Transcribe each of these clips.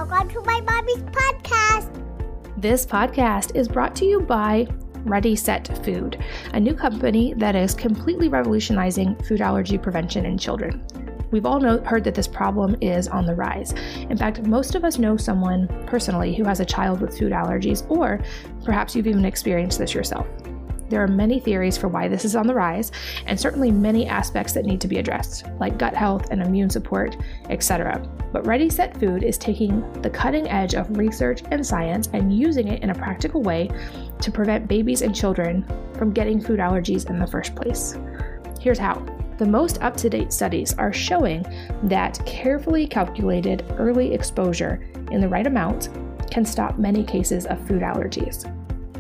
Welcome to my mommy's podcast. This podcast is brought to you by Ready Set Food, a new company that is completely revolutionizing food allergy prevention in children. We've all heard that this problem is on the rise. In fact, most of us know someone personally who has a child with food allergies, or perhaps you've even experienced this yourself. There are many theories for why this is on the rise, and certainly many aspects that need to be addressed, like gut health and immune support, etc. But Ready Set Food is taking the cutting edge of research and science and using it in a practical way to prevent babies and children from getting food allergies in the first place. Here's how. The most up-to-date studies are showing that carefully calculated early exposure in the right amount can stop many cases of food allergies.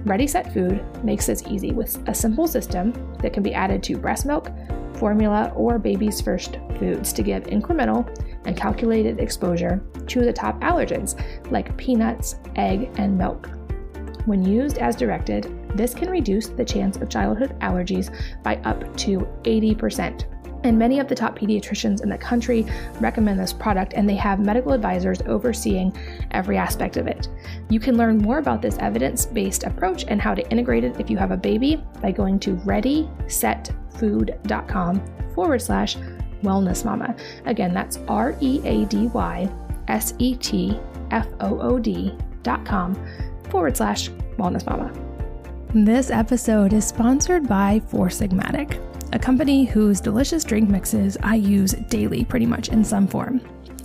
Ready Set Food makes this easy with a simple system that can be added to breast milk, formula, or baby's first foods to give incremental and calculated exposure to the top allergens like peanuts, egg, and milk. When used as directed, this can reduce the chance of childhood allergies by up to 80%. And many of the top pediatricians in the country recommend this product, and they have medical advisors overseeing every aspect of it. You can learn more about this evidence-based approach and how to integrate it if you have a baby by going to readysetfood.com/wellnessmama. Again, that's readysetfood.com/wellnessmama. This episode is sponsored by Four Sigmatic, a company whose delicious drink mixes I use daily pretty much in some form.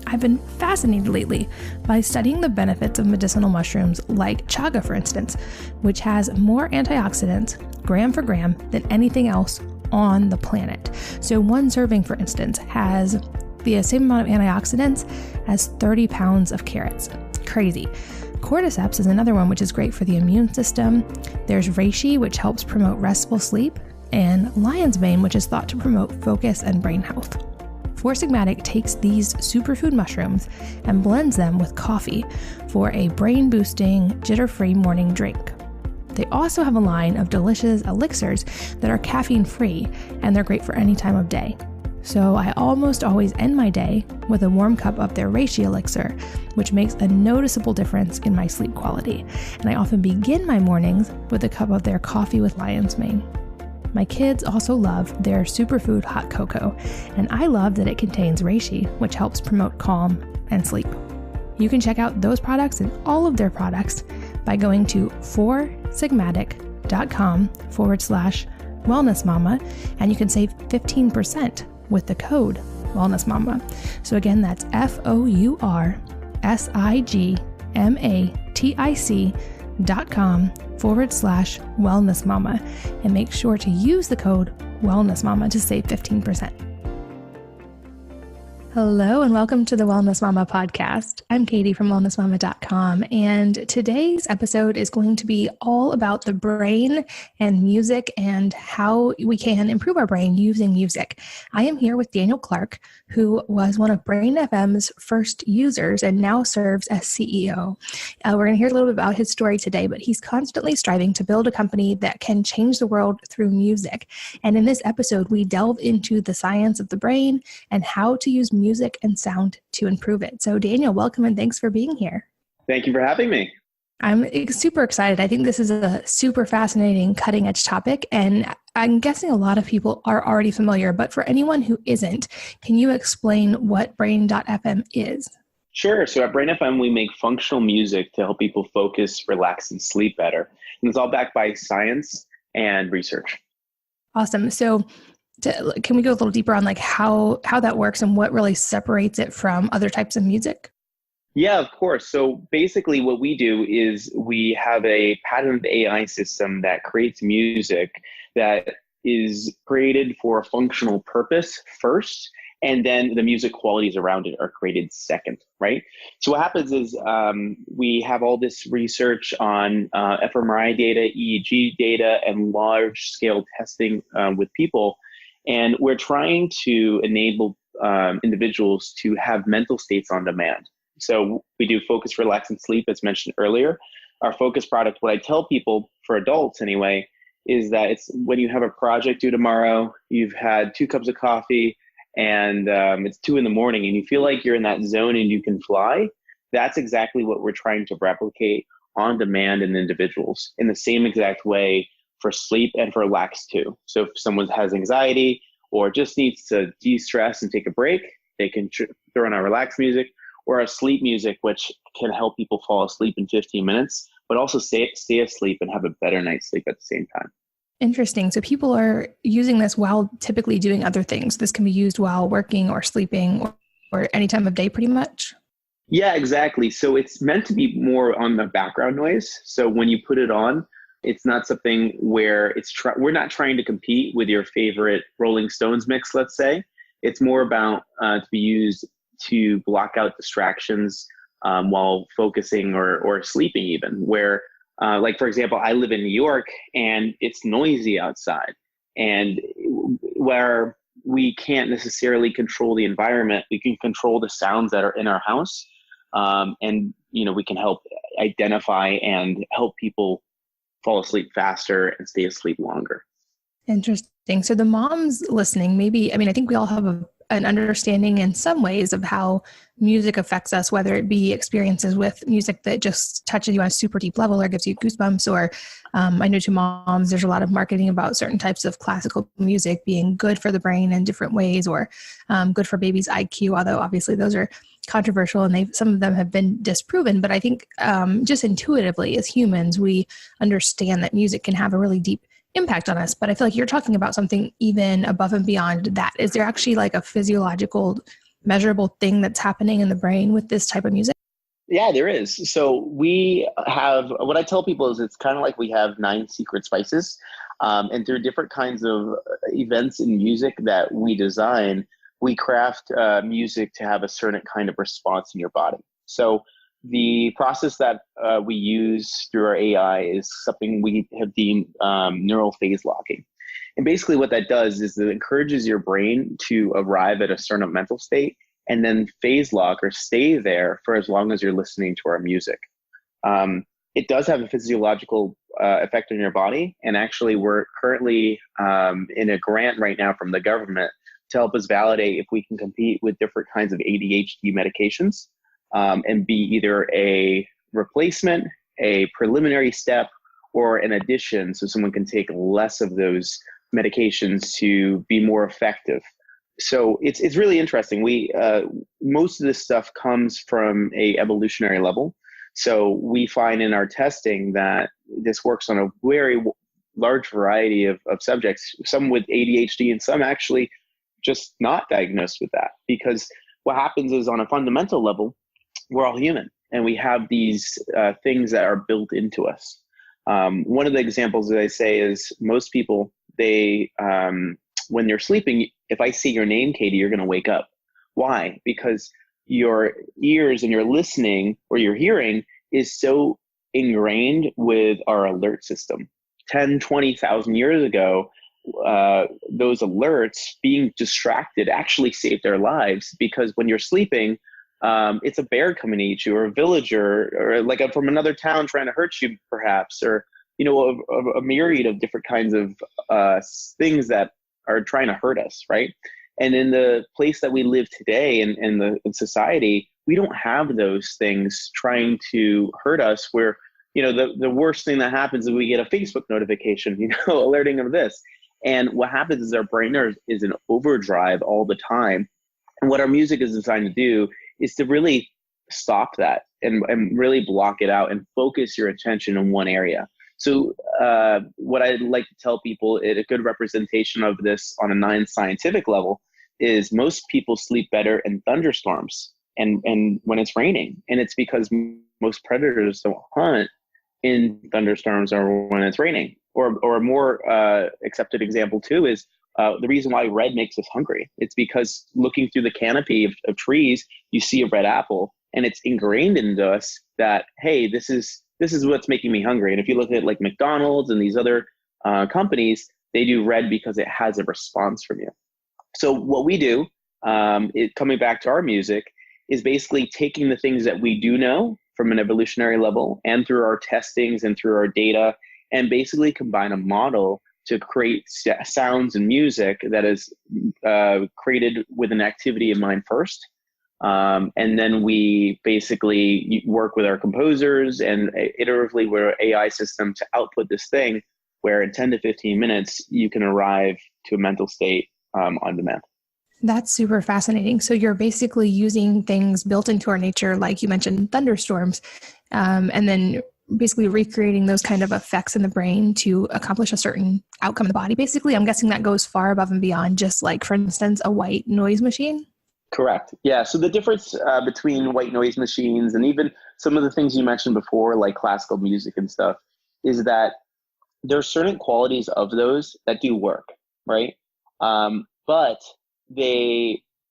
I've been fascinated lately by studying the benefits of medicinal mushrooms like chaga, for instance, which has more antioxidants gram for gram than anything else on the planet. So one serving, for instance, has the same amount of antioxidants as 30 pounds of carrots. Crazy. Cordyceps is another one which is great for the immune system. There's reishi, which helps promote restful sleep, and lion's mane, which is thought to promote focus and brain health. Four Sigmatic takes these superfood mushrooms and blends them with coffee for a brain-boosting, jitter-free morning drink. They also have a line of delicious elixirs that are caffeine-free, and they're great for any time of day. So I almost always end my day with a warm cup of their reishi elixir, which makes a noticeable difference in my sleep quality. And I often begin my mornings with a cup of their coffee with lion's mane. My kids also love their superfood hot cocoa, and I love that it contains reishi, which helps promote calm and sleep. You can check out those products and all of their products by going to foursigmatic.com/wellnessmama, and you can save 15% with the code wellnessmama. So again, that's foursigmatic.com/wellnessmama, and make sure to use the code wellnessmama to save 15%. Hello and welcome to the Wellness Mama podcast. I'm Katie from wellnessmama.com, and today's episode is going to be all about the brain and music and how we can improve our brain using music. I am here with Daniel Clark, who was one of Brain FM's first users and now serves as CEO. We're going to hear a little bit about his story today, but he's constantly striving to build a company that can change the world through music. And in this episode, we delve into the science of the brain and how to use music and sound to improve it. So Daniel, welcome and thanks for being here. Thank you for having me. I'm super excited. I think this is a super fascinating cutting edge topic, and I'm guessing a lot of people are already familiar, but for anyone who isn't, can you explain what Brain.fm is? Sure. So at Brain FM, we make functional music to help people focus, relax, and sleep better. And it's all backed by science and research. Awesome. So can we go a little deeper on like how that works and what really separates it from other types of music? Yeah, of course. So basically what we do is we have a patented AI system that creates music that is created for a functional purpose first, and then the music qualities around it are created second, right? So what happens is we have all this research on fMRI data, EEG data, and large-scale testing with people, and we're trying to enable individuals to have mental states on demand. So we do focus, relax, and sleep, as mentioned earlier. Our focus product, what I tell people, for adults anyway, is that it's when you have a project due tomorrow, you've had 2 cups of coffee, and it's 2 a.m. and you feel like you're in that zone and you can fly. That's exactly what we're trying to replicate on demand in individuals in the same exact way for sleep and for lax too. So if someone has anxiety or just needs to de-stress and take a break, they can throw in our relax music or our sleep music, which can help people fall asleep in 15 minutes, but also stay asleep and have a better night's sleep at the same time. Interesting. So people are using this while typically doing other things. This can be used while working or sleeping or any time of day pretty much. Yeah, exactly. So it's meant to be more on the background noise. So when you put it on, it's not something where we're not trying to compete with your favorite Rolling Stones mix, let's say. It's more about to be used to block out distractions while focusing or sleeping even, where like, for example, I live in New York and it's noisy outside, and where we can't necessarily control the environment, we can control the sounds that are in our house. And, we can help identify and help people fall asleep faster and stay asleep longer. Interesting. So the moms listening, maybe, I think we all have an understanding in some ways of how music affects us, whether it be experiences with music that just touches you on a super deep level or gives you goosebumps, or I know to moms, there's a lot of marketing about certain types of classical music being good for the brain in different ways, or good for baby's IQ, although obviously those are controversial and some of them have been disproven. But I think just intuitively as humans, we understand that music can have a really deep impact on us. But I feel like you're talking about something even above and beyond that. Is there actually like a physiological, measurable thing that's happening in the brain with this type of music? Yeah, there is. So we have, what I tell people is it's kind of like we have 9 secret spices. And through different kinds of events in music that we design, we craft music to have a certain kind of response in your body. So the process that we use through our AI is something we have deemed neural phase locking. And basically what that does is it encourages your brain to arrive at a certain mental state and then phase lock or stay there for as long as you're listening to our music. It does have a physiological effect on your body. And actually, we're currently in a grant right now from the government to help us validate if we can compete with different kinds of ADHD medications and be either a replacement, a preliminary step, or an addition so someone can take less of those medications to be more effective. So it's really interesting. Most of this stuff comes from a evolutionary level. So we find in our testing that this works on a very large variety of subjects, some with ADHD and some actually just not diagnosed with that. Because what happens is on a fundamental level, we're all human and we have these things that are built into us. One of the examples that I say is most people, when you're sleeping, if I say your name, Katie, you're going to wake up. Why? Because your ears and your listening or your hearing is so ingrained with our alert system. 10, 20,000 years ago, those alerts, being distracted, actually saved their lives, because when you're sleeping, it's a bear coming to eat you, or a villager, or like from another town trying to hurt you perhaps, or a myriad of different kinds of things that are trying to hurt us, right? And in the place that we live today in society, we don't have those things trying to hurt us, where the worst thing that happens is we get a Facebook notification, alerting of this. And what happens is our brain is in overdrive all the time. And what our music is designed to do is to really stop that and really block it out and focus your attention in one area. So what I like to tell people, a good representation of this on a non-scientific level, is most people sleep better in thunderstorms and when it's raining. And it's because most predators don't hunt in thunderstorms or when it's raining. Or a more accepted example too is the reason why red makes us hungry. It's because looking through the canopy of trees, you see a red apple, and it's ingrained into us that, hey, this is what's making me hungry. And if you look at like McDonald's and these other companies, they do red because it has a response from you. So what we do, coming back to our music, is basically taking the things that we do know from an evolutionary level and through our testings and through our data, and basically combine a model to create sounds and music that is created with an activity in mind first, And then we basically work with our composers and iteratively with our AI system to output this thing where in 10 to 15 minutes, you can arrive to a mental state on demand. That's super fascinating. So you're basically using things built into our nature, like you mentioned, thunderstorms, and then basically recreating those kind of effects in the brain to accomplish a certain outcome in the body. Basically, I'm guessing that goes far above and beyond just like, for instance, a white noise machine. Correct. Yeah. So the difference between white noise machines and even some of the things you mentioned before, like classical music and stuff, is that there are certain qualities of those that do work, right? But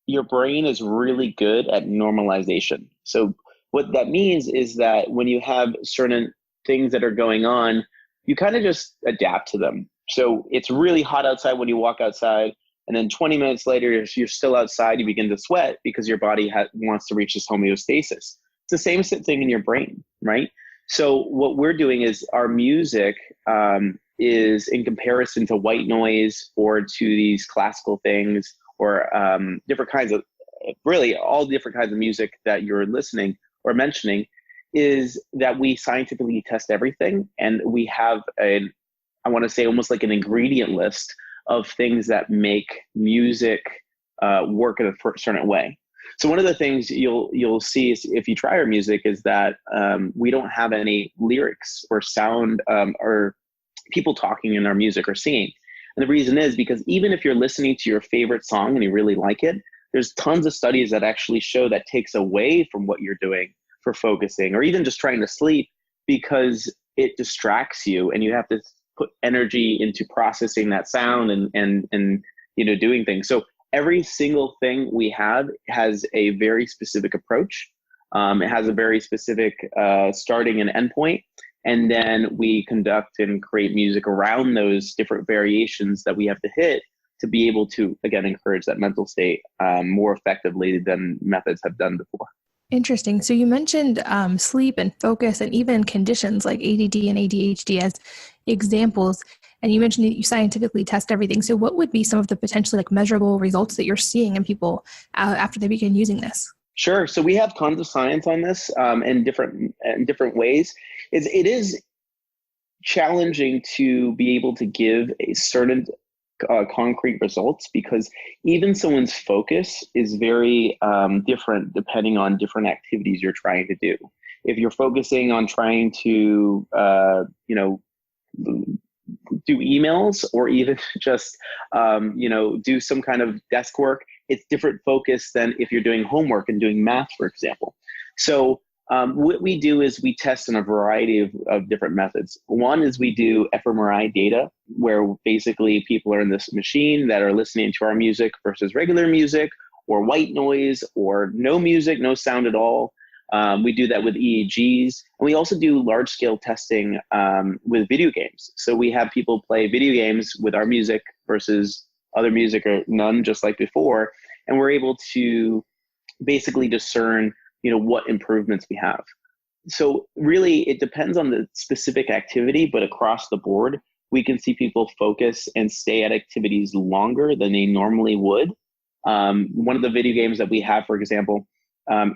your brain is really good at normalization. So what that means is that when you have certain things that are going on, you kind of just adapt to them. So it's really hot outside when you walk outside, and then 20 minutes later, you're still outside, you begin to sweat because your body wants to reach this homeostasis. It's the same thing in your brain, right? So what we're doing is our music is in comparison to white noise or to these classical things or different kinds of, really all different kinds of music that you're listening or mentioning, is that we scientifically test everything. And we have I want to say almost like an ingredient list of things that make music work in a certain way. So one of the things you'll see is if you try our music is that we don't have any lyrics or sound or people talking in our music or singing. And the reason is because even if you're listening to your favorite song and you really like it, there's tons of studies that actually show that takes away from what you're doing for focusing or even just trying to sleep, because it distracts you and you have to put energy into processing that sound and doing things. So every single thing we have has a very specific approach. It has a very specific starting and end point. And then we conduct and create music around those different variations that we have to hit to be able to, again, encourage that mental state more effectively than methods have done before. Interesting. So you mentioned sleep and focus and even conditions like ADD and ADHD as examples. And you mentioned that you scientifically test everything. So what would be some of the potentially like measurable results that you're seeing in people after they begin using this? Sure. So we have tons of science on this in different ways. It is challenging to be able to give a certain concrete results, because even someone's focus is very different depending on different activities you're trying to do. If you're focusing on trying to, do emails or even just, do some kind of desk work, it's different focus than if you're doing homework and doing math, for example. So what we do is we test in a variety of different methods. One is we do fMRI data, where basically people are in this machine that are listening to our music versus regular music or white noise or no music, no sound at all. We do that with EEGs. And we also do large scale testing with video games. So we have people play video games with our music versus other music or none, just like before. And we're able to basically discern what improvements we have. So really it depends on the specific activity, but across the board, we can see people focus and stay at activities longer than they normally would. One of the video games that we have, for example,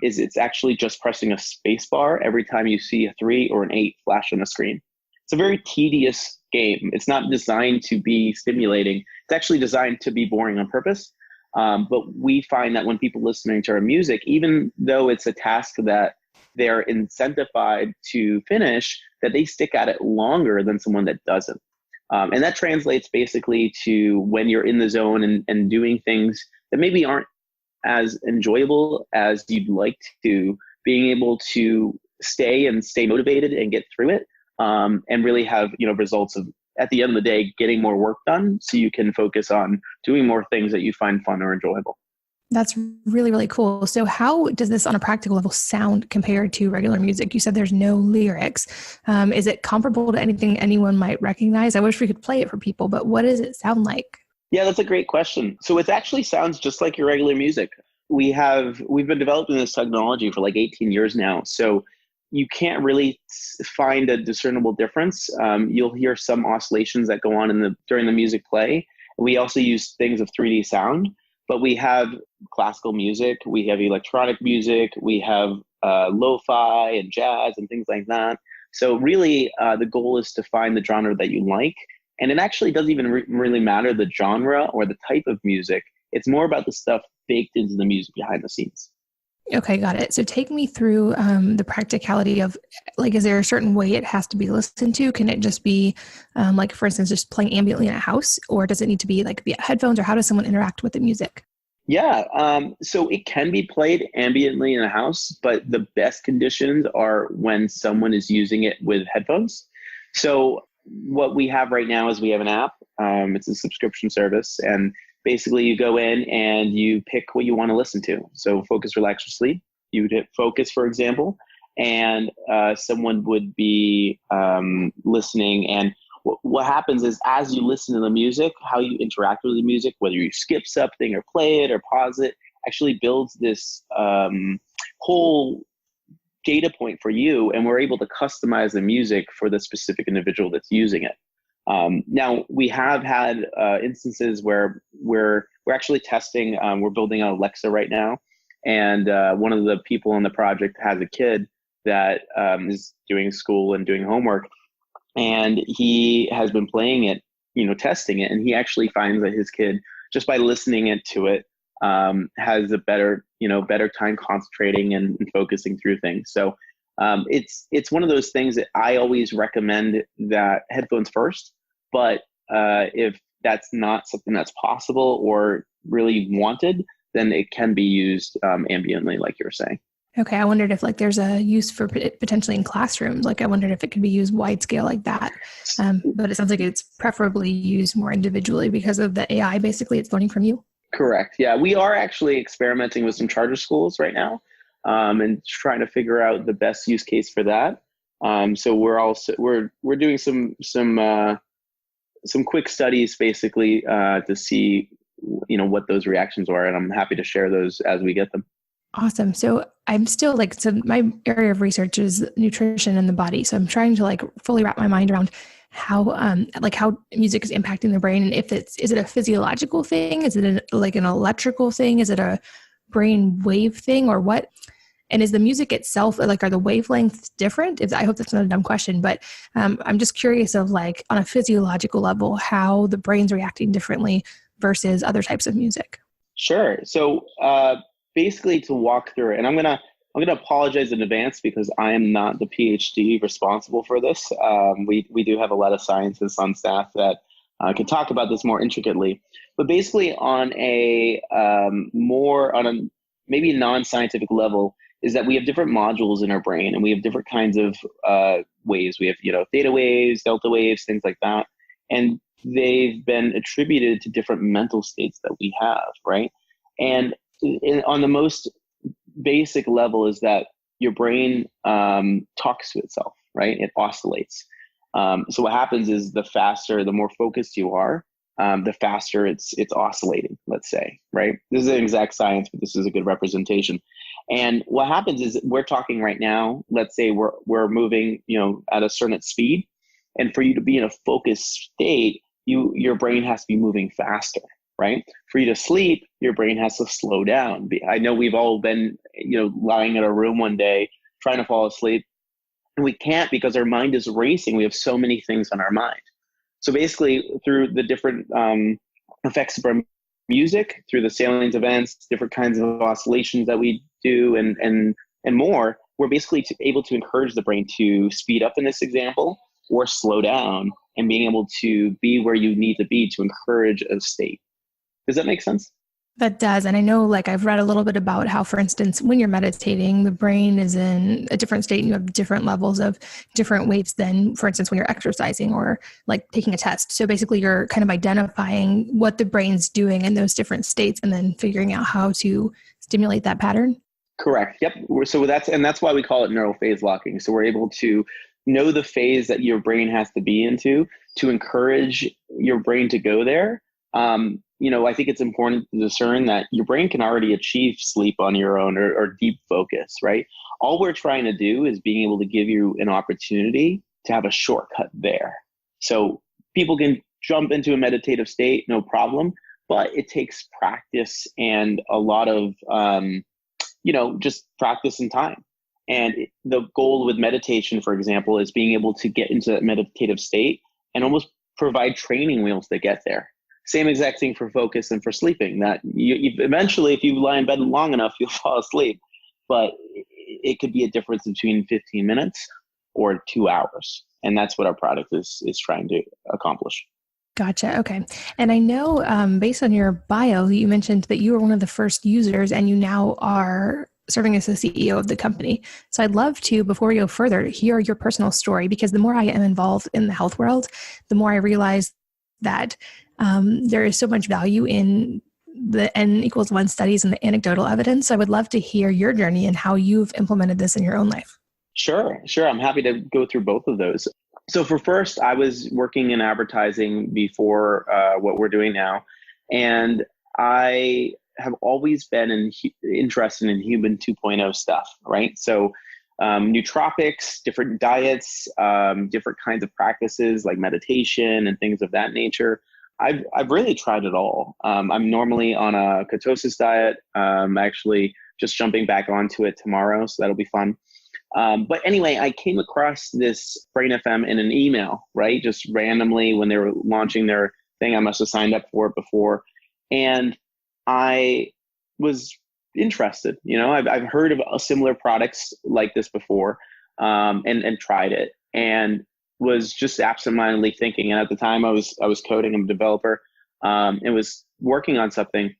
is it's actually just pressing a space bar every time you see a 3 or an 8 flash on the screen. It's a very tedious game. It's not designed to be stimulating. It's actually designed to be boring on purpose. But we find that when people listening to our music, even though it's a task that they're incentivized to finish, that they stick at it longer than someone that doesn't. And that translates basically to when you're in the zone and doing things that maybe aren't as enjoyable as you'd like to, being able to stay motivated and get through it, and really have, results of, at the end of the day, getting more work done so you can focus on doing more things that you find fun or enjoyable. That's really, really cool. So how does this on a practical level sound compared to regular music? You said there's no lyrics. Is it comparable to anything anyone might recognize? I wish we could play it for people, but what does it sound like? Yeah, that's a great question. So it actually sounds just like your regular music. We've been developing this technology for like 18 years now. So you can't really find a discernible difference. You'll hear some oscillations that go on during the music play. We also use things of 3D sound, But we have classical music, we have electronic music, we have lo-fi and jazz and things like that. So really, the goal is to find the genre that you like. And it actually doesn't even really matter the genre or the type of music. It's more about the stuff baked into the music behind the scenes. Okay, got it. So take me through the practicality of, like, is there a certain way it has to be listened to? Can it just be, like, for instance, just playing ambiently in a house, or does it need to be like via headphones, or how does someone interact with the music? Yeah, so it can be played ambiently in a house, but the best conditions are when someone is using it with headphones. So what we have right now is we have an app. It's a subscription service, and basically you go in and you pick what you want to listen to. So focus, relax, or sleep. You would hit focus, for example, and someone would be listening. And what happens is, as you listen to the music, how you interact with the music, whether you skip something or play it or pause it, actually builds this whole data point for you, and we're able to customize the music for the specific individual that's using it. Now, we have had instances where we're actually testing. We're building out Alexa right now, and one of the people on the project has a kid that is doing school and doing homework, and he has been playing it, testing it, and he actually finds that his kid, just by listening to it, has a better time concentrating and focusing through things. So it's one of those things that I always recommend that headphones first, but if that's not something that's possible or really wanted, then it can be used ambiently, like you were saying. Okay, I wondered if, like, there's a use for potentially in classrooms. Like, I wondered if it could be used wide scale like that. But it sounds like it's preferably used more individually because of the AI. Basically, it's learning from you. Correct. Yeah, we are actually experimenting with some charter schools right now, and trying to figure out the best use case for that. So we're doing some quick studies, basically, to see what those reactions are, and I'm happy to share those as we get them. Awesome. So I'm still so my area of research is nutrition in the body. So I'm trying to fully wrap my mind around how how music is impacting the brain, and if is it a physiological thing? Is it an electrical thing? Is it a brain wave thing, or what? And is the music itself, are the wavelengths different? I hope that's not a dumb question, but I'm just curious of, on a physiological level, how the brain's reacting differently versus other types of music. Sure. So basically, to walk through it, and I'm gonna apologize in advance because I am not the PhD responsible for this. We do have a lot of scientists on staff that can talk about this more intricately. But basically, on a maybe non-scientific level, is that we have different modules in our brain, and we have different kinds of waves. We have theta waves, delta waves, things like that, and they've been attributed to different mental states that we have, right? And on the most basic level is that your brain talks to itself, right? It oscillates. So what happens is the more focused you are, the faster it's oscillating, let's say, right? This is an exact science, but this is a good representation. And what happens is we're talking right now, let's say we're moving, at a certain speed. And for you to be in a focused state, your brain has to be moving faster, right? For you to sleep, your brain has to slow down. I know we've all been, lying in a room one day trying to fall asleep, and we can't because our mind is racing. We have so many things on our mind. So basically, through the different effects of our music, through the salient events, different kinds of oscillations that we do, and more, we're basically able to encourage the brain to speed up in this example or slow down, and being able to be where you need to be to encourage a state. Does that make sense? That does. And I know, I've read a little bit about how, for instance, when you're meditating, the brain is in a different state and you have different levels of different waves than, for instance, when you're exercising or taking a test. So basically you're kind of identifying what the brain's doing in those different states and then figuring out how to stimulate that pattern. Correct. Yep. So that's why we call it neural phase locking. So we're able to know the phase that your brain has to be into to encourage your brain to go there. I think it's important to discern that your brain can already achieve sleep on your own or deep focus, right? All we're trying to do is being able to give you an opportunity to have a shortcut there. So people can jump into a meditative state, no problem. but it takes practice and a lot of, just practice and time. And the goal with meditation, for example, is being able to get into that meditative state and almost provide training wheels to get there. Same exact thing for focus and for sleeping, that you eventually, if you lie in bed long enough, you'll fall asleep. But it could be a difference between 15 minutes or 2 hours. And that's what our product is trying to accomplish. Gotcha. Okay. And I know based on your bio, you mentioned that you were one of the first users and you now are serving as the CEO of the company. So I'd love to, before we go further, hear your personal story, because the more I am involved in the health world, the more I realize that there is so much value in the N=1 studies and the anecdotal evidence. So I would love to hear your journey and how you've implemented this in your own life. Sure. I'm happy to go through both of those. So for first, I was working in advertising before what we're doing now. And I have always been interested in human 2.0 stuff, right? So nootropics, different diets, different kinds of practices like meditation and things of that nature. I've really tried it all. I'm normally on a ketosis diet. Actually just jumping back onto it tomorrow, so that'll be fun. But anyway, I came across this Brain FM in an email, right? Just randomly when they were launching their thing. I must have signed up for it before. And I was interested. I've heard of similar products like this before, and tried it, and was just absentmindedly thinking. And at the time I was coding, I'm a developer, and was working on something.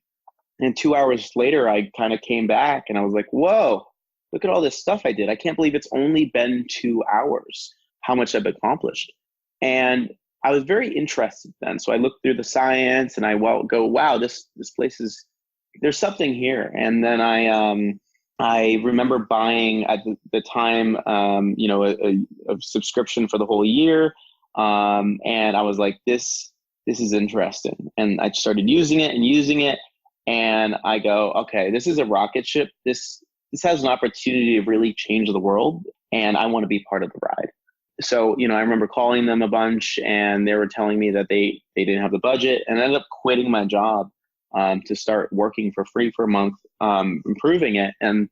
And 2 hours later, I kind of came back and I was like, whoa, look at all this stuff I did. I can't believe it's only been 2 hours, how much I've accomplished. And I was very interested then. So I looked through the science and I go, wow, this place there's something here. And then I remember buying at the time, a subscription for the whole year. And I was like, this is interesting. And I started using it. And I go, okay, this is a rocket ship. This has an opportunity to really change the world. And I want to be part of the ride. So, I remember calling them a bunch and they were telling me that they didn't have the budget, and I ended up quitting my job to start working for free for a month, improving it. And,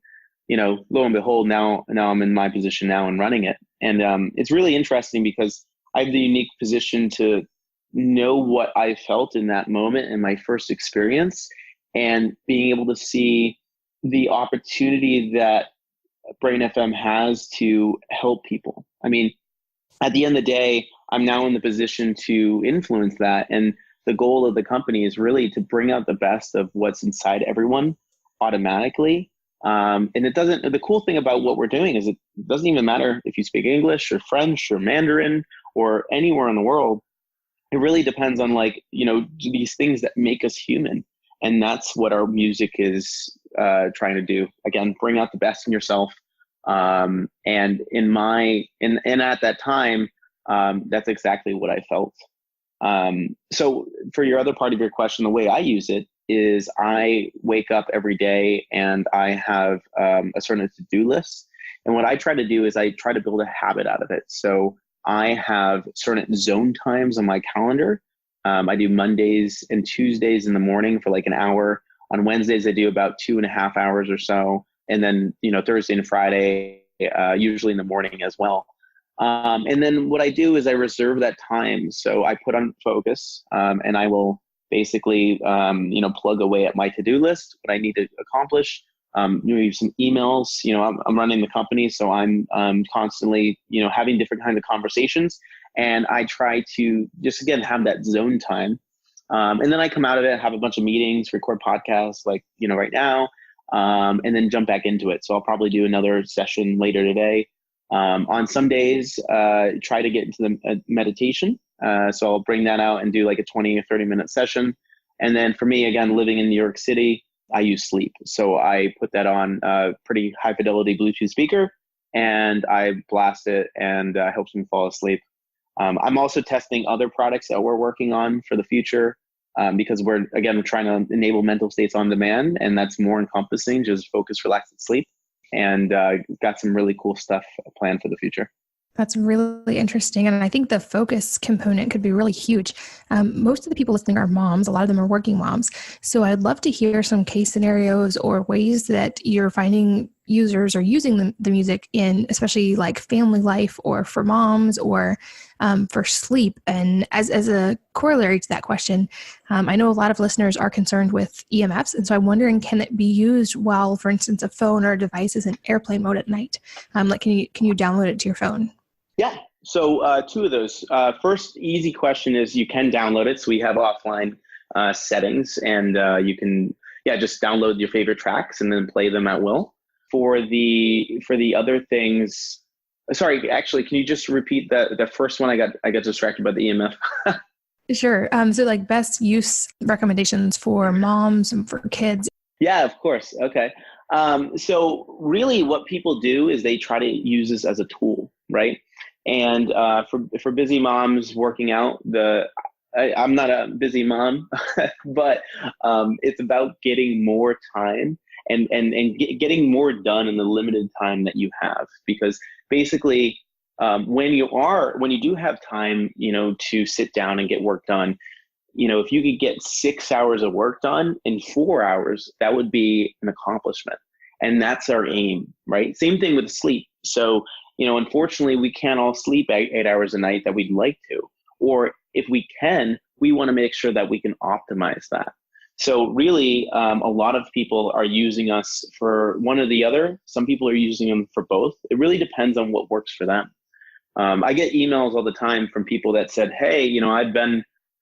lo and behold, now I'm in my position now and running it. And it's really interesting because I have the unique position to know what I felt in that moment in my first experience, and being able to see the opportunity that Brain FM has to help people. I mean, at the end of the day, I'm now in the position to influence that. And the goal of the company is really to bring out the best of what's inside everyone automatically. And the cool thing about what we're doing is it doesn't even matter if you speak English or French or Mandarin or anywhere in the world. It really depends on these things that make us human. And that's what our music is trying to do. Again, bring out the best in yourself. And at that time, that's exactly what I felt. So for your other part of your question, the way I use it is I wake up every day and I have a certain to-do list. And what I try to do is I try to build a habit out of it. So I have certain zone times on my calendar. I do Mondays and Tuesdays in the morning for like an hour. On Wednesdays, I do about 2.5 hours or so. And then, Thursday and Friday, usually in the morning as well. And then what I do is I reserve that time. So I put on focus, and I will basically, plug away at my to-do list, what I need to accomplish. Maybe some emails, I'm running the company, so I'm constantly, having different kinds of conversations. And I try to just, again, have that zone time. And then I come out of it, have a bunch of meetings, record podcasts like, right now, and then jump back into it. So I'll probably do another session later today. On some days, try to get into the meditation. So I'll bring that out and do like a 20 or 30-minute session. And then for me, again, living in New York City, I use sleep. So I put that on a pretty high fidelity Bluetooth speaker and I blast it and helps me fall asleep. I'm also testing other products that we're working on for the future, because we're trying to enable mental states on demand, and that's more encompassing just focus, relax, and sleep. And got some really cool stuff planned for the future. That's really interesting. And I think the focus component could be really huge. Most of the people listening are moms. A lot of them are working moms. So I'd love to hear some case scenarios or ways that you're finding users are using the music in, especially like family life or for moms or for sleep. And as a corollary to that question, I know a lot of listeners are concerned with EMFs. And so I'm wondering, can it be used while, for instance, a phone or a device is in airplane mode at night? Like, can you download it to your phone? Yeah. So two of those. First, easy question is you can download it. So we have offline settings, and you can just download your favorite tracks and then play them at will. For the other things, sorry, actually, can you just repeat the first one? I got distracted by the EMF. Sure. So like best use recommendations for moms and for kids. Yeah, of course. Okay. So really what people do is they try to use this as a tool, right? And for busy moms working out, I'm not a busy mom, but it's about getting more time and getting more done in the limited time that you have. Because basically, when you do have time, to sit down and get work done, if you could get 6 hours of work done in 4 hours, that would be an accomplishment. And that's our aim, right? Same thing with sleep. So, unfortunately, we can't all sleep 8 hours a night that we'd like to. Or if we can, we want to make sure that we can optimize that. So really, a lot of people are using us for one or the other. Some people are using them for both. It really depends on what works for them. I get emails all the time from people that said, hey,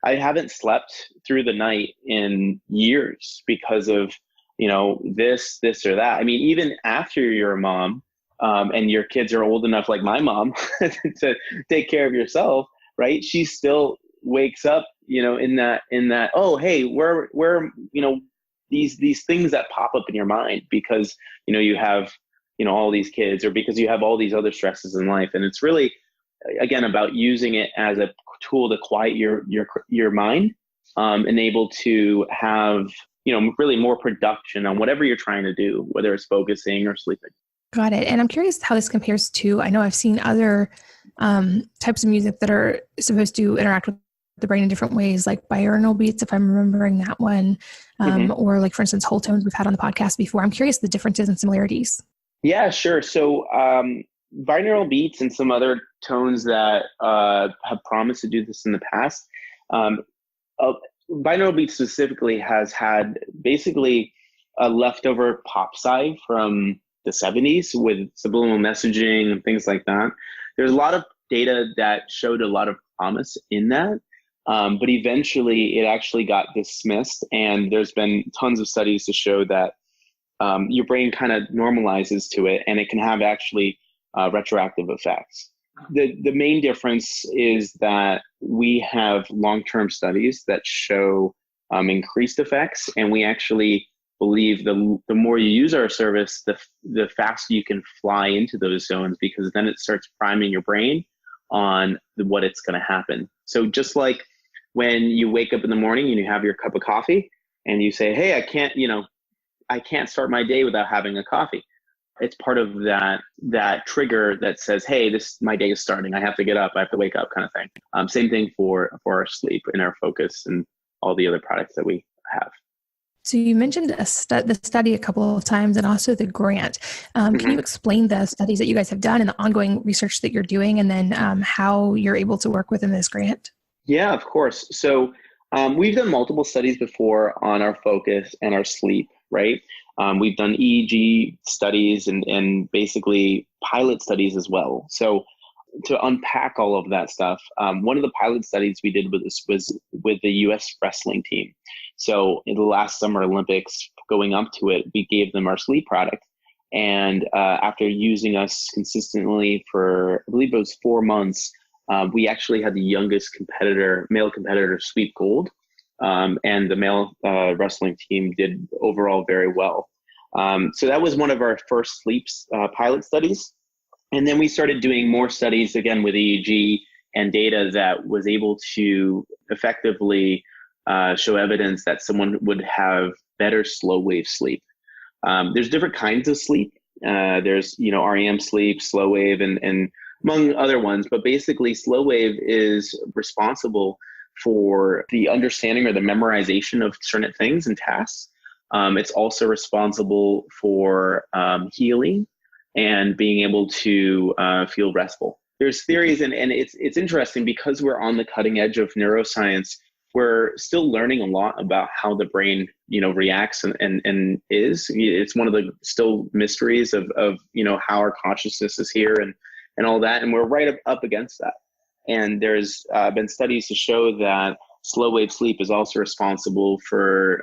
I haven't slept through the night in years because of, this or that. I mean, even after you're a mom, and your kids are old enough, like my mom, to take care of yourself, right? She still wakes up, in that, oh, hey, where, these things that pop up in your mind because, you have, all these kids, or because you have all these other stresses in life. And it's really, again, about using it as a tool to quiet your mind, and able to have, really more production on whatever you're trying to do, whether it's focusing or sleeping. Got it. And I'm curious how this compares to, I know I've seen other types of music that are supposed to interact with the brain in different ways, like binaural beats, if I'm remembering that one, or like, for instance, whole tones we've had on the podcast before. I'm curious the differences and similarities. Yeah, sure. So binaural beats and some other tones that have promised to do this in the past, binaural beats specifically has had basically a leftover pop side from the 70s with subliminal messaging and things like that. There's a lot of data that showed a lot of promise in that, but eventually it actually got dismissed. And there's been tons of studies to show that your brain kind of normalizes to it, and it can have actually retroactive effects. The main difference is that we have long-term studies that show increased effects, and we actually believe the more you use our service, the faster you can fly into those zones, because then it starts priming your brain on what it's going to happen. So just like when you wake up in the morning and you have your cup of coffee and you say, hey, I can't start my day without having a coffee. It's part of that trigger that says, hey, my day is starting. I have to get up. I have to wake up, kind of thing. Same thing for our sleep and our focus and all the other products that we have. So you mentioned the study a couple of times, and also the grant. Can you explain the studies that you guys have done and the ongoing research that you're doing, and then how you're able to work within this grant? Yeah, of course. So we've done multiple studies before on our focus and our sleep, right? We've done EEG studies and basically pilot studies as well. So to unpack all of that stuff, one of the pilot studies we did with this was with the U.S. wrestling team. So in the last Summer Olympics, going up to it, we gave them our sleep product. And after using us consistently for, I believe it was 4 months, we actually had the youngest male competitor, sweep gold. And the male wrestling team did overall very well. So that was one of our first sleep pilot studies. And then we started doing more studies, again, with EEG and data that was able to effectively show evidence that someone would have better slow wave sleep. There's different kinds of sleep. There's, REM sleep, slow wave, and among other ones. But basically, Slow Wave is responsible for the understanding or the memorization of certain things and tasks. It's also responsible for healing and being able to feel restful. There's theories, and it's interesting because we're on the cutting edge of neuroscience. We're still learning a lot about how the brain, reacts and is. It's one of the still mysteries of how our consciousness is here and all that. And we're right up against that. And there's been studies to show that slow wave sleep is also responsible for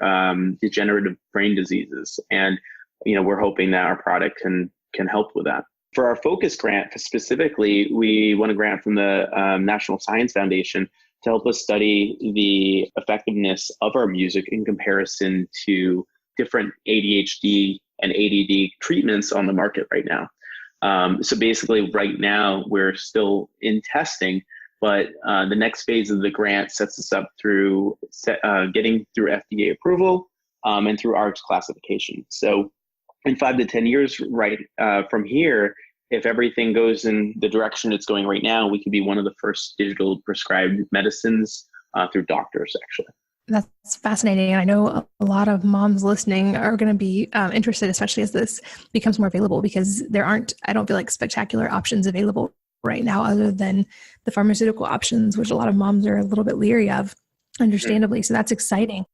degenerative brain diseases. And, we're hoping that our product can help with that. For our focus grant specifically, we won a grant from the National Science Foundation to help us study the effectiveness of our music in comparison to different ADHD and ADD treatments on the market right now. So basically right now we're still in testing, but the next phase of the grant sets us up through getting through FDA approval and through ARGS classification. So in 5 to 10 years from here, if everything goes in the direction it's going right now, we could be one of the first digital prescribed medicines through doctors, actually. That's fascinating. And I know a lot of moms listening are going to be interested, especially as this becomes more available, because there aren't, I don't feel like, spectacular options available right now other than the pharmaceutical options, which a lot of moms are a little bit leery of, understandably. So that's exciting.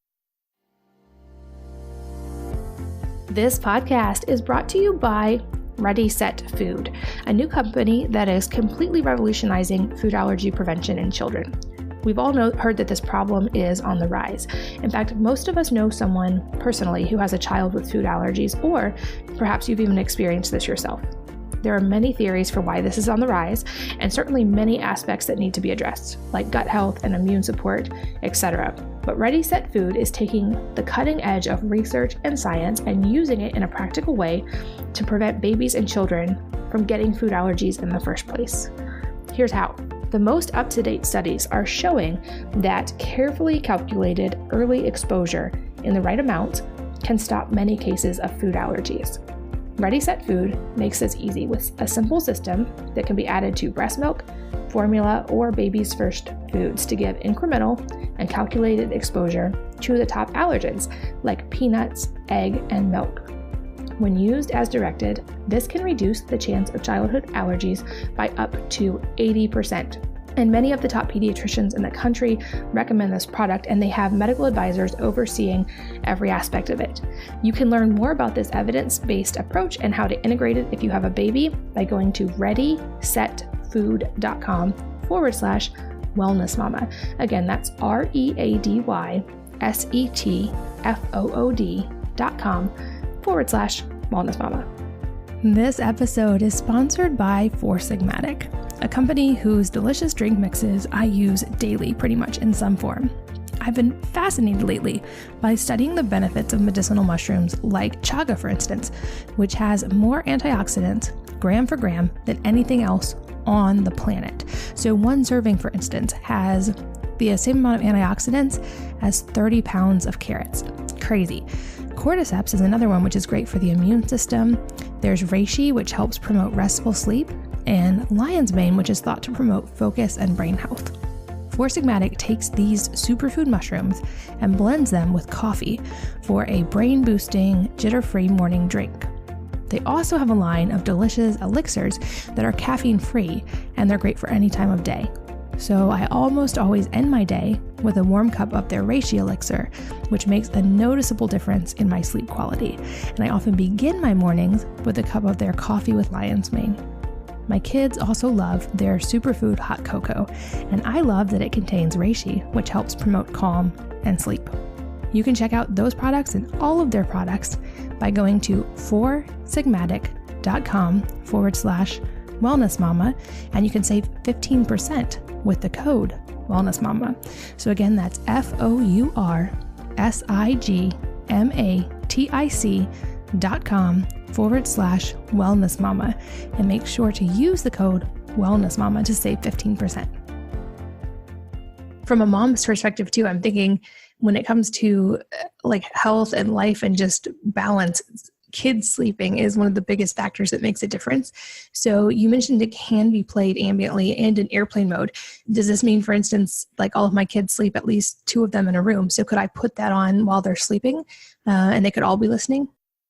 This podcast is brought to you by Ready Set Food, a new company that is completely revolutionizing food allergy prevention in children. We've all heard that this problem is on the rise. In fact, most of us know someone personally who has a child with food allergies, or perhaps you've even experienced this yourself. There are many theories for why this is on the rise, and certainly many aspects that need to be addressed, like gut health and immune support, etc. But Ready Set Food is taking the cutting edge of research and science and using it in a practical way to prevent babies and children from getting food allergies in the first place. Here's how. The most up-to-date studies are showing that carefully calculated early exposure in the right amount can stop many cases of food allergies. Ready Set Food makes this easy with a simple system that can be added to breast milk, formula, or baby's first foods to give incremental and calculated exposure to the top allergens like peanuts, egg, and milk. When used as directed, this can reduce the chance of childhood allergies by up to 80%. And many of the top pediatricians in the country recommend this product, and they have medical advisors overseeing every aspect of it. You can learn more about this evidence-based approach and how to integrate it if you have a baby by going to readysetfood.com/wellnessmama. Again, that's readysetfood.com/wellnessmama. This episode is sponsored by Four Sigmatic, a company whose delicious drink mixes I use daily pretty much in some form. I've been fascinated lately by studying the benefits of medicinal mushrooms like chaga, for instance, which has more antioxidants gram for gram than anything else on the planet. So one serving, for instance, has the same amount of antioxidants as 30 pounds of carrots. Crazy. Cordyceps is another one which is great for the immune system. There's reishi, which helps promote restful sleep, and lion's mane, which is thought to promote focus and brain health. Four Sigmatic takes these superfood mushrooms and blends them with coffee for a brain-boosting, jitter-free morning drink. They also have a line of delicious elixirs that are caffeine-free, and they're great for any time of day. So I almost always end my day with a warm cup of their reishi elixir, which makes a noticeable difference in my sleep quality. And I often begin my mornings with a cup of their coffee with lion's mane. My kids also love their superfood hot cocoa, and I love that it contains reishi, which helps promote calm and sleep. You can check out those products and all of their products by going to foursigmatic.com/wellnessmama, and you can save 15% with the code wellnessmama. So again, that's foursigmatic.com/wellnessmama, and make sure to use the code wellnessmama to save 15%. From a mom's perspective too, I'm thinking when it comes to like health and life and just balance, kids sleeping is one of the biggest factors that makes a difference. So you mentioned it can be played ambiently and in airplane mode. Does this mean, for instance, like all of my kids sleep, at least two of them in a room? So could I put that on while they're sleeping and they could all be listening?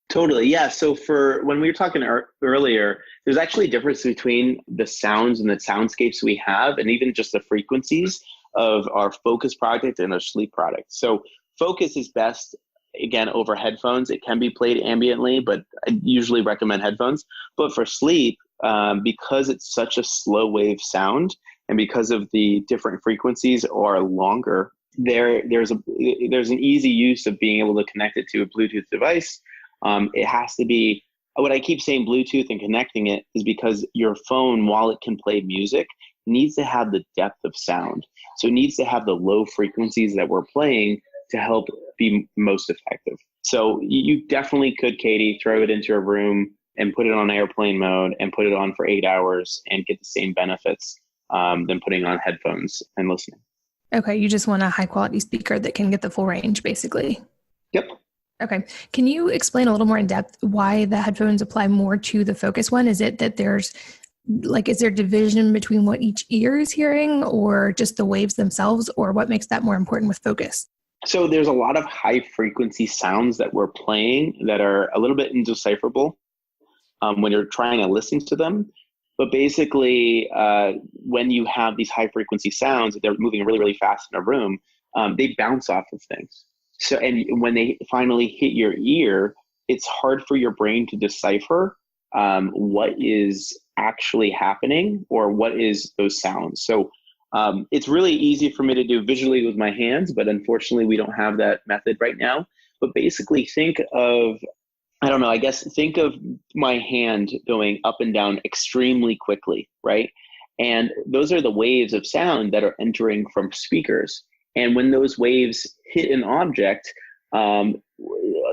Totally. Yeah. So for when we were talking earlier, there's actually a difference between the sounds and the soundscapes we have, and even just the frequencies of our Focus product and our Sleep product. So Focus is best, again, over headphones. It can be played ambiently, but I usually recommend headphones. But for Sleep, because it's such a slow wave sound, and because of the different frequencies are longer, there's an easy use of being able to connect it to a Bluetooth device. It has to be, what I keep saying Bluetooth and connecting it is because your phone, while it can play music, needs to have the depth of sound. So it needs to have the low frequencies that we're playing to help be most effective. So you definitely could, Katie, throw it into a room and put it on airplane mode and put it on for 8 hours and get the same benefits than putting on headphones and listening. Okay, you just want a high quality speaker that can get the full range, basically. Yep. Okay. Can you explain a little more in depth why the headphones apply more to the Focus one? Is it that is there division between what each ear is hearing, or just the waves themselves, or what makes that more important with Focus? So there's a lot of high frequency sounds that we're playing that are a little bit indecipherable when you're trying to listen to them. But basically, when you have these high frequency sounds, they're moving really, really fast in a room, they bounce off of things. So, and when they finally hit your ear, it's hard for your brain to decipher what is actually happening or what is those sounds. So it's really easy for me to do visually with my hands, but unfortunately we don't have that method right now. But basically think of my hand going up and down extremely quickly, right? And those are the waves of sound that are entering from speakers. And when those waves hit an object,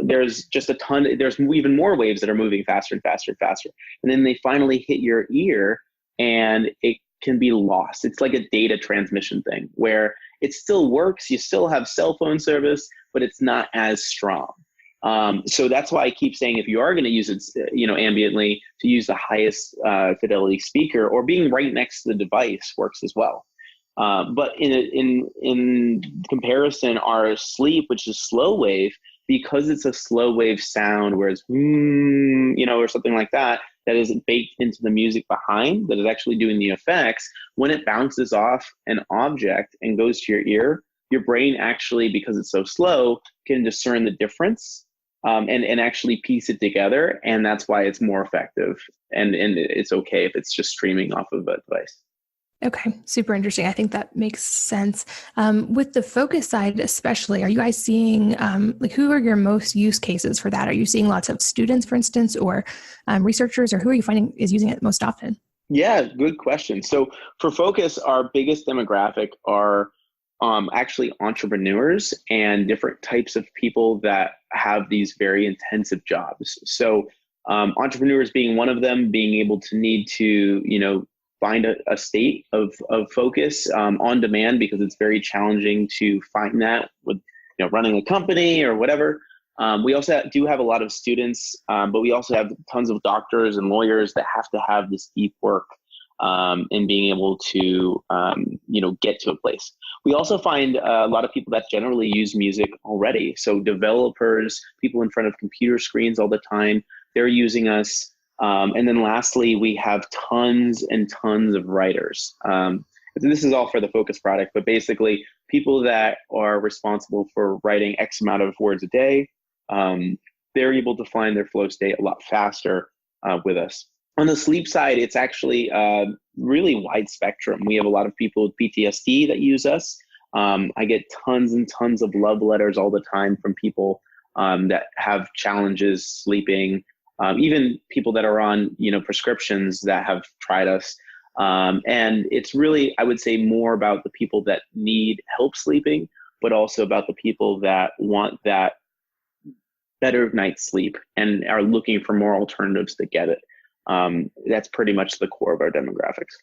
there's even more waves that are moving faster and faster and faster. And then they finally hit your ear and it can be lost. It's like a data transmission thing where it still works. You still have cell phone service, but it's not as strong. So that's why I keep saying if you are going to use it, ambiently, to use the highest fidelity speaker, or being right next to the device works as well. But in comparison, our Sleep, which is slow wave, because it's a slow wave sound, whereas or something like that, that is baked into the music behind, that is actually doing the effects. When it bounces off an object and goes to your ear, your brain actually, because it's so slow, can discern the difference and actually piece it together, and that's why it's more effective. And it's okay if it's just streaming off of a device. Okay, super interesting. I think that makes sense. With the Focus side especially, are you guys seeing, who are your most use cases for that? Are you seeing lots of students, for instance, or researchers, or who are you finding is using it most often? Yeah, good question. So for Focus, our biggest demographic are actually entrepreneurs and different types of people that have these very intensive jobs. So entrepreneurs being one of them, being able to need to, find a state of focus on demand, because it's very challenging to find that with running a company or whatever. We also do have a lot of students, but we also have tons of doctors and lawyers that have to have this deep work in being able to get to a place. We also find a lot of people that generally use music already. So developers, people in front of computer screens all the time, they're using us. And then lastly, we have tons and tons of writers. This is all for the Focus product, but basically people that are responsible for writing X amount of words a day, they're able to find their flow state a lot faster with us. On the Sleep side, it's actually really wide spectrum. We have a lot of people with PTSD that use us. I get tons and tons of love letters all the time from people that have challenges sleeping. Even people that are on, prescriptions that have tried us. And it's really, I would say, more about the people that need help sleeping, but also about the people that want that better night's sleep and are looking for more alternatives to get it. That's pretty much the core of our demographics.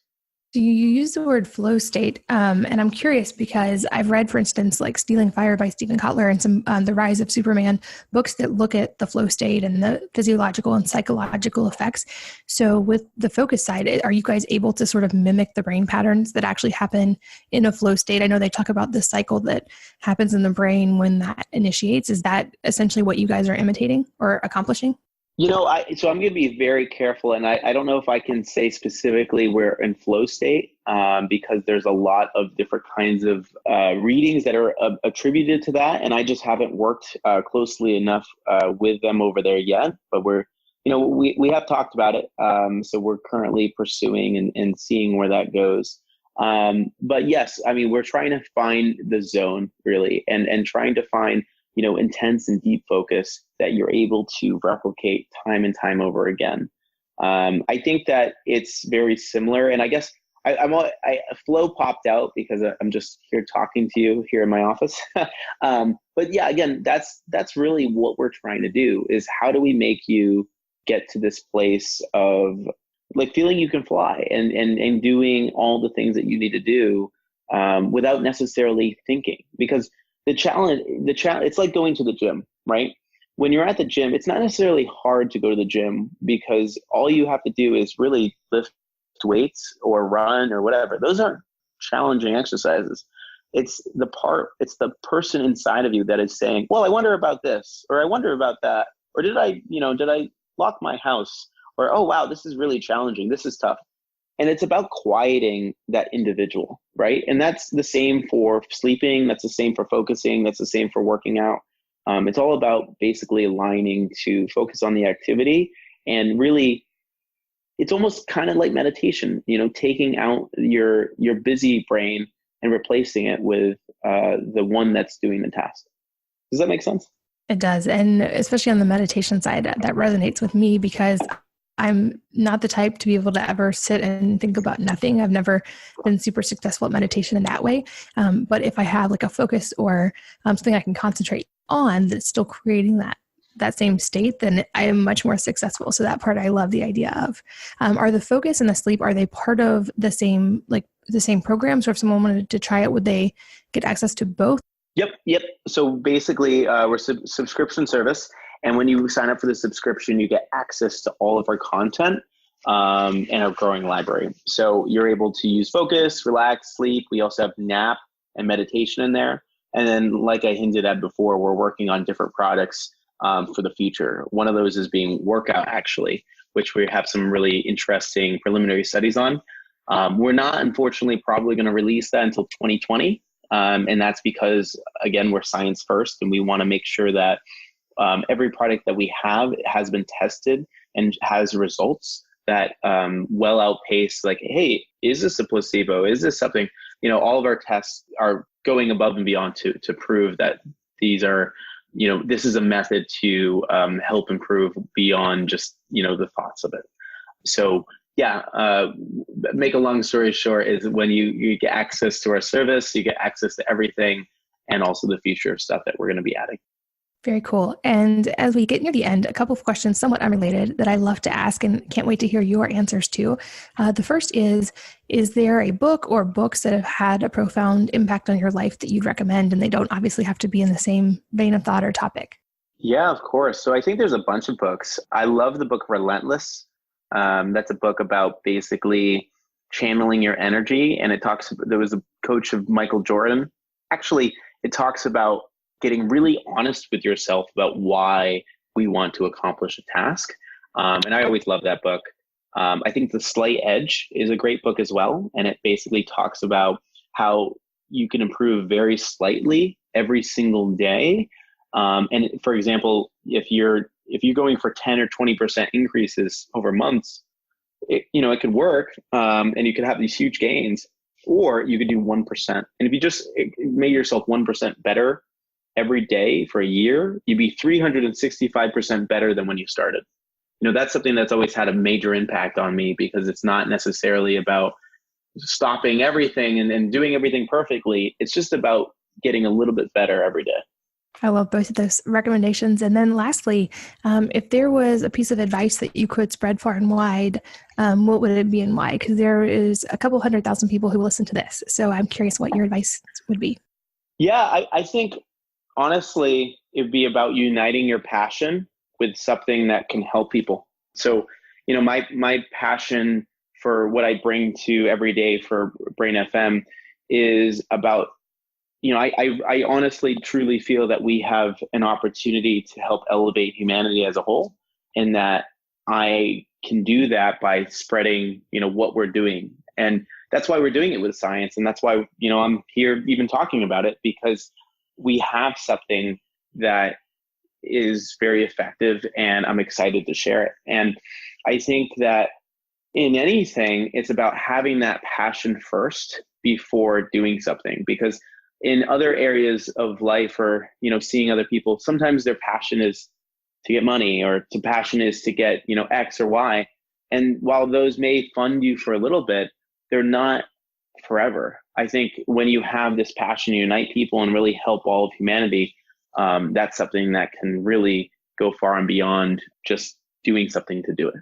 So you use the word flow state, and I'm curious because I've read, for instance, like Stealing Fire by Stephen Kotler and some The Rise of Superman books that look at the flow state and the physiological and psychological effects. So with the focus side, are you guys able to sort of mimic the brain patterns that actually happen in a flow state? I know they talk about the cycle that happens in the brain when that initiates. Is that essentially what you guys are imitating or accomplishing? So I'm going to be very careful, and I don't know if I can say specifically we're in flow state because there's a lot of different kinds of readings that are attributed to that, and I just haven't worked closely enough with them over there yet. But we have talked about it, so we're currently pursuing and seeing where that goes. But yes, I mean, we're trying to find the zone really, and trying to find intense and deep focus that you're able to replicate time and time over again. I think that it's very similar, and I guess flow popped out because I'm just here talking to you here in my office. But yeah, again, that's really what we're trying to do is how do we make you get to this place of like feeling you can fly and doing all the things that you need to do without necessarily thinking, because the challenge, it's like going to the gym, right? When you're at the gym, it's not necessarily hard to go to the gym because all you have to do is really lift weights or run or whatever. Those aren't challenging exercises. It's the person inside of you that is saying, well, I wonder about this, or I wonder about that, or did I lock my house? Or, oh, wow, this is really challenging. This is tough. And it's about quieting that individual, right? And that's the same for sleeping. That's the same for focusing. That's the same for working out. It's all about basically aligning to focus on the activity. And really, it's almost kind of like meditation, taking out your busy brain and replacing it with the one that's doing the task. Does that make sense? It does. And especially on the meditation side, that resonates with me because I'm not the type to be able to ever sit and think about nothing. I've never been super successful at meditation in that way. But if I have like a focus or something I can concentrate on that's still creating that same state, then I am much more successful. So that part I love the idea of. Are the focus and the sleep, are they part of the same programs? Or if someone wanted to try it, would they get access to both? Yep. So basically we're subscription service. And when you sign up for the subscription, you get access to all of our content and our growing library. So you're able to use focus, relax, sleep. We also have nap and meditation in there. And then, like I hinted at before, we're working on different products for the future. One of those is being workout, actually, which we have some really interesting preliminary studies on. We're not, unfortunately, probably going to release that until 2020. And that's because, again, we're science first, and we want to make sure that every product that we have has been tested and has results that well outpace, like, hey, is this a placebo? Is this something, all of our tests are going above and beyond to prove that these are, this is a method to help improve beyond just, the thoughts of it. So yeah, make a long story short is when you get access to our service, you get access to everything and also the future stuff that we're going to be adding. Very cool. And as we get near the end, a couple of questions somewhat unrelated that I love to ask and can't wait to hear your answers to. The first is there a book or books that have had a profound impact on your life that you'd recommend? And they don't obviously have to be in the same vein of thought or topic. Yeah, of course. So I think there's a bunch of books. I love the book Relentless. That's a book about basically channeling your energy. And there was a coach of Michael Jordan. Actually, it talks about getting really honest with yourself about why we want to accomplish a task. And I always love that book. I think The Slight Edge is a great book as well. And it basically talks about how you can improve very slightly every single day. And for example, if you're going for 10 or 20% increases over months, it could work and you could have these huge gains, or you could do 1%. And if you just made yourself 1% better every day for a year, you'd be 365% better than when you started. That's something that's always had a major impact on me because it's not necessarily about stopping everything and doing everything perfectly. It's just about getting a little bit better every day. I love both of those recommendations. And then lastly, if there was a piece of advice that you could spread far and wide, what would it be and why? Because there is a couple 100,000 people who listen to this. So I'm curious what your advice would be. Yeah, I think honestly, it'd be about uniting your passion with something that can help people. So, my passion for what I bring to every day for Brain FM is about, I honestly, truly feel that we have an opportunity to help elevate humanity as a whole, and that I can do that by spreading, what we're doing. And that's why we're doing it with science. And that's why, I'm here even talking about it, because we have something that is very effective and I'm excited to share it. And I think that in anything, it's about having that passion first before doing something, because in other areas of life or, seeing other people, sometimes their passion is to get money or to passion is to get, X or Y. And while those may fund you for a little bit, they're not forever. I think when you have this passion to unite people and really help all of humanity, that's something that can really go far and beyond just doing something to do it.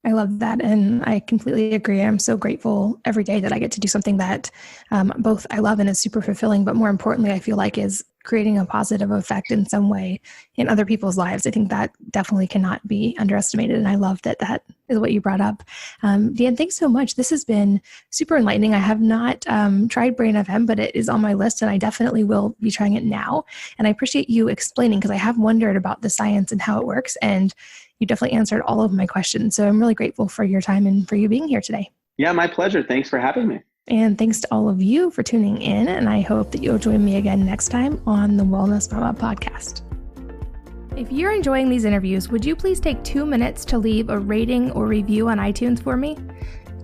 I love that. And I completely agree. I'm so grateful every day that I get to do something that both I love and is super fulfilling, but more importantly, I feel like is creating a positive effect in some way in other people's lives. I think that definitely cannot be underestimated. And I love that that is what you brought up. Dan, thanks so much. This has been super enlightening. I have not tried Brain FM, but it is on my list and I definitely will be trying it now. And I appreciate you explaining because I have wondered about the science and how it works. And you definitely answered all of my questions. So I'm really grateful for your time and for you being here today. Yeah, my pleasure. Thanks for having me. And thanks to all of you for tuning in. And I hope that you'll join me again next time on the Wellness Mama podcast. If you're enjoying these interviews, would you please take 2 minutes to leave a rating or review on iTunes for me?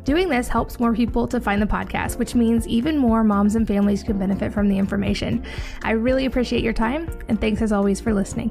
Doing this helps more people to find the podcast, which means even more moms and families can benefit from the information. I really appreciate your time, and thanks as always for listening.